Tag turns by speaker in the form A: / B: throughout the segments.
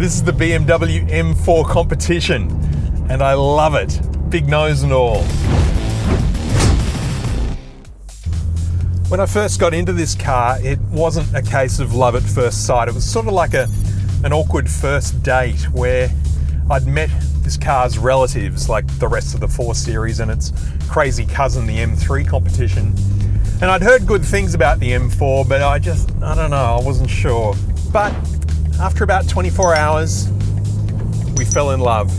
A: This is the BMW M4 Competition, and I love it, big nose and all. When I first got into this car, it wasn't a case of love at first sight. It was sort of like an awkward first date where I'd met this car's relatives, like the rest of the 4 Series and its crazy cousin, the M3 Competition. And I'd heard good things about the M4, but I don't know, I wasn't sure. But after about 24 hours, we fell in love,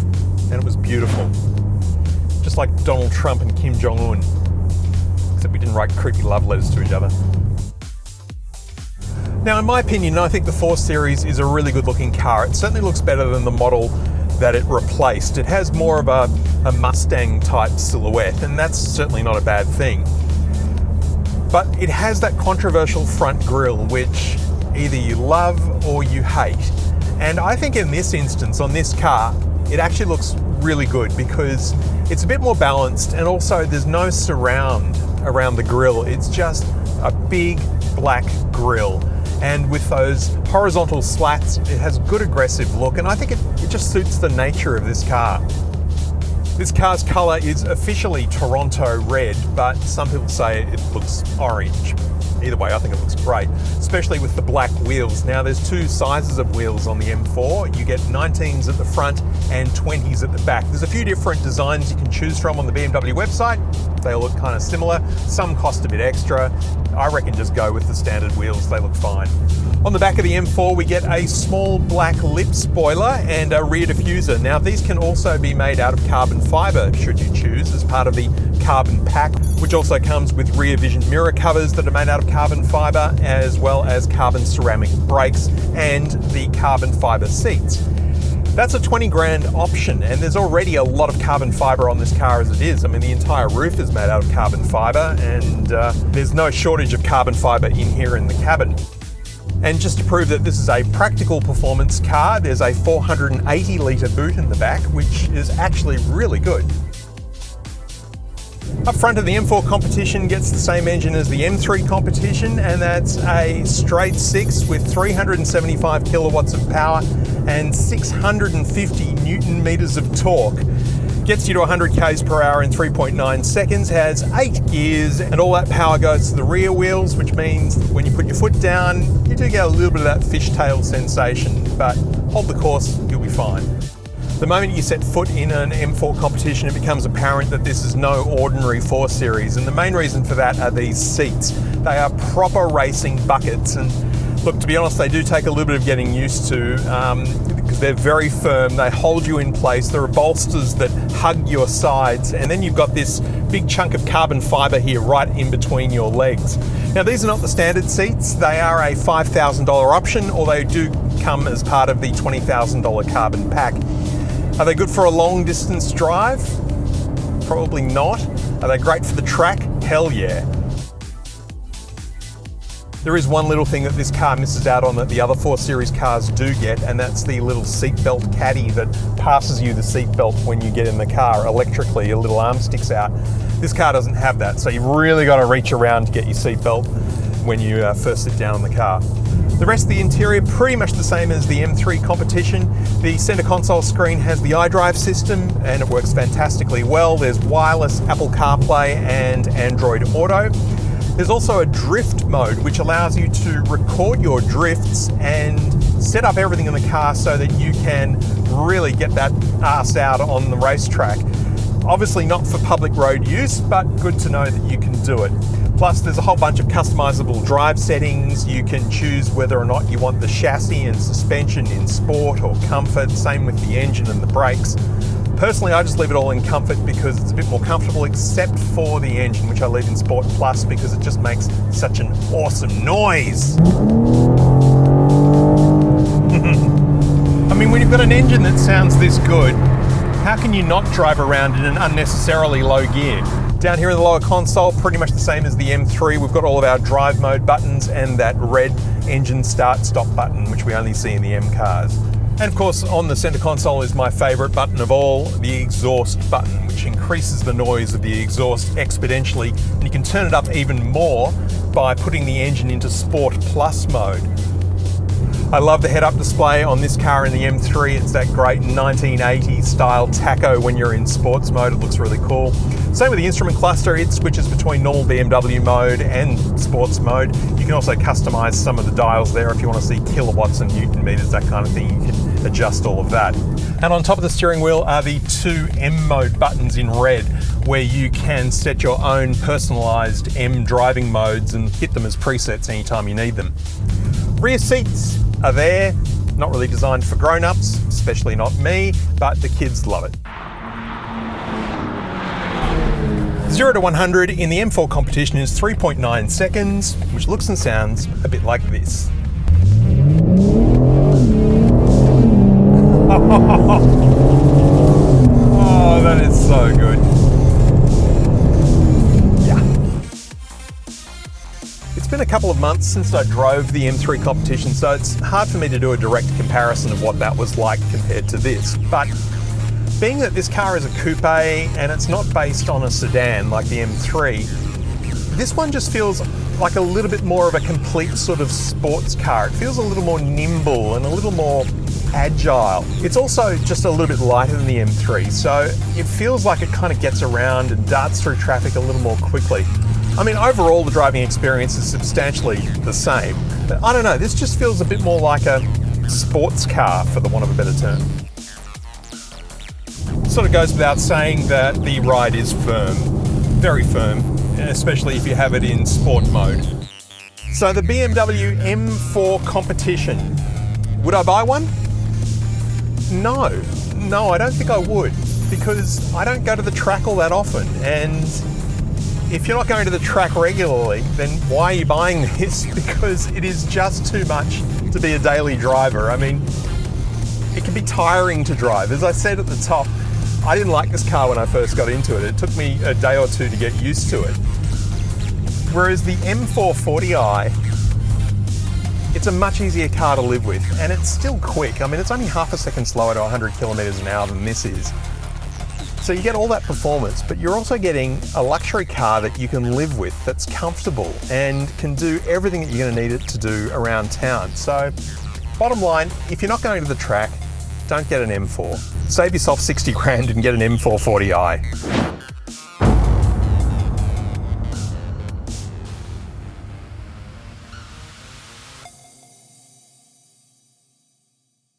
A: and it was beautiful. Just like Donald Trump and Kim Jong-un, except we didn't write creepy love letters to each other. Now, in my opinion, I think the 4 Series is a really good looking car. It certainly looks better than the model that it replaced. It has more of a Mustang type silhouette, and that's certainly not a bad thing. But it has that controversial front grille, which either you love or you hate. And I think in this instance, on this car, it actually looks really good because it's a bit more balanced, and also there's no surround around the grille. It's just a big black grille. And with those horizontal slats, it has a good aggressive look, and I think it just suits the nature of this car. This car's colour is officially Toronto red, but some people say it looks orange. Either way, I think it looks great, especially with the black wheels. Now, there's 2 sizes of wheels on the M4. You get 19s at the front and 20s at the back. There's a few different designs you can choose from on the BMW website. They all look kind of similar. Some cost a bit extra. I reckon just go with the standard wheels, they look fine. On the back of the M4, we get a small black lip spoiler and a rear diffuser. Now, these can also be made out of carbon fibre, should you choose, as part of the carbon pack, which also comes with rear vision mirror covers that are made out of carbon fibre, as well as carbon ceramic brakes and the carbon fibre seats. That's a 20 grand option, and there's already a lot of carbon fibre on this car as it is. I mean, the entire roof is made out of carbon fibre, and there's no shortage of carbon fibre in here in the cabin. And just to prove that this is a practical performance car, there's a 480 litre boot in the back, which is actually really good. Up front of the M4 Competition gets the same engine as the M3 Competition, and that's a straight 6 with 375 kilowatts of power and 650 Newton meters of torque. Gets you to 100 k's per hour in 3.9 seconds, has 8 gears, and all that power goes to the rear wheels, which means when you put your foot down, you do get a little bit of that fishtail sensation, but hold the course, you'll be fine. The moment you set foot in an M4 Competition, it becomes apparent that this is no ordinary 4 Series, and the main reason for that are these seats. They are proper racing buckets, and look, to be honest, they do take a little bit of getting used to because they're very firm. They hold you in place. There are bolsters that hug your sides, and then you've got this big chunk of carbon fibre here right in between your legs. Now, these are not the standard seats. They are a $5,000 option, or they do come as part of the $20,000 carbon pack. Are they good for a long distance drive? Probably not. Are they great for the track? Hell yeah. There is one little thing that this car misses out on that the other 4 Series cars do get, and that's the little seatbelt caddy that passes you the seatbelt when you get in the car electrically. A little arm sticks out. This car doesn't have that, so you've really got to reach around to get your seatbelt when you first sit down in the car. The rest of the interior, pretty much the same as the M3 Competition. The center console screen has the iDrive system, and it works fantastically well. There's wireless Apple CarPlay and Android Auto. There's also a drift mode, which allows you to record your drifts and set up everything in the car so that you can really get that ass out on the racetrack. Obviously not for public road use, but good to know that you can do it. Plus, there's a whole bunch of customizable drive settings. You can choose whether or not you want the chassis and suspension in sport or comfort, same with the engine and the brakes. Personally, I just leave it all in comfort because it's a bit more comfortable, except for the engine, which I leave in Sport Plus because it just makes such an awesome noise. I mean, when you've got an engine that sounds this good, how can you not drive around in an unnecessarily low gear? Down here in the lower console, pretty much the same as the M3, we've got all of our drive mode buttons and that red engine start-stop button, which we only see in the M cars. And of course, on the center console is my favorite button of all, the exhaust button, which increases the noise of the exhaust exponentially, and you can turn it up even more by putting the engine into Sport Plus mode. I love the head-up display on this car in the M3. It's that great 1980s style tacho when you're in sports mode. It looks really cool. Same with the instrument cluster. It switches between normal BMW mode and sports mode. You can also customize some of the dials there if you want to see kilowatts and newton meters, that kind of thing. You can adjust all of that. And on top of the steering wheel are the two M mode buttons in red, where you can set your own personalized M driving modes and hit them as presets anytime you need them. Rear seats are there, not really designed for grown-ups, especially not me, but the kids love it. 0 to 100 in the M4 Competition is 3.9 seconds, which looks and sounds a bit like this. Oh, that is so good. It's been a couple of months since I drove the M3 Competition, so it's hard for me to do a direct comparison of what that was like compared to this. But being that this car is a coupe and it's not based on a sedan like the M3, this one just feels like a little bit more of a complete sort of sports car. It feels a little more nimble and a little more agile. It's also just a little bit lighter than the M3, so it feels like it kind of gets around and darts through traffic a little more quickly. I mean, overall, the driving experience is substantially the same, but I don't know, this just feels a bit more like a sports car, for the want of a better term. It sort of goes without saying that the ride is firm, very firm, especially if you have it in sport mode. So the BMW M4 Competition, would I buy one? No, I don't think I would, because I don't go to the track all that often, and if you're not going to the track regularly, then why are you buying this? Because it is just too much to be a daily driver. I mean, it can be tiring to drive. As I said at the top, I didn't like this car when I first got into it. It took me a day or two to get used to it. Whereas the M440i, it's a much easier car to live with, and it's still quick. I mean, it's only half a second slower to 100 kilometers an hour than this is. So you get all that performance, but you're also getting a luxury car that you can live with, that's comfortable and can do everything that you're going to need it to do around town. So bottom line, if you're not going to the track, don't get an M4. Save yourself 60 grand and get an M440i.